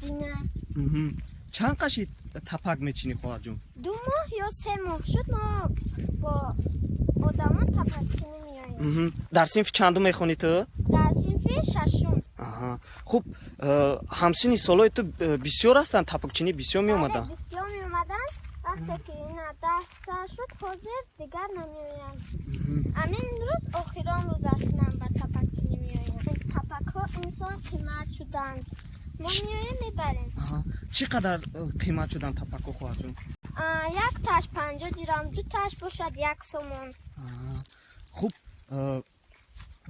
دینا چند قشی تپک میچینی خواهر جون؟ 2 ماه یا 3 ماه شد ما با آدمان تپک چینی میاییم. در صنف چندم میخونی تو؟ در صنف ششم. خوب همسنی سالای تو بسیار هستن تپک چینی بسیار می اومدن. بسیار می اومدن. وقتی که اینا 10 سال شد حاضر دیگر نمیایم. همین روز آخران روز اصلا با تپک چینی میاییم. تپک ها انسان قیمت شدن. ما میاییم میبریم. چقدر قیمت شدن تپک ها خواهر جون؟ 1 تاش 50 درام، 2 تاش باشد 1 سومون. خوب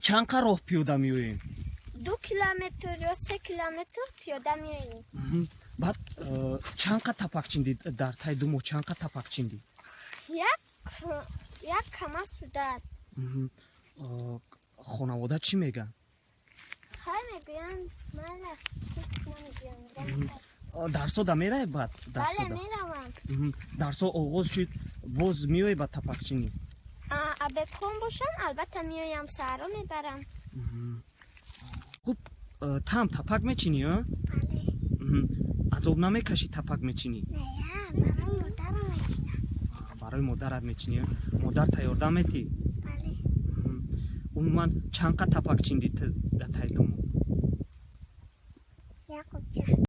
چند راه پیاده میاییم؟ 2 کیلومتر یا 3 کیلومتر پیاده میاییم. بعد چند تپک چیندی در طی 2 ماه چند تپک چیندی؟ یک کمه سوده است. خانواده چی میگن؟ خیلی میگن من نمیگم. درسا دا میره بعد درسا بله دا میروم. درسا آغاز شد باز میای با تپک چینی؟ ابد باشم البته میایم سهرا میبرم. خوب تم تپک میچینی ها؟ بله. عذاب نمیکشی تپک میچینی؟ نه برای مادرم میچینم. برای مادرت میچینی؟ مادر تیارده میتی؟ بله. عموما چند تپک چیندی در طی 2 ماه؟ یک قبچه.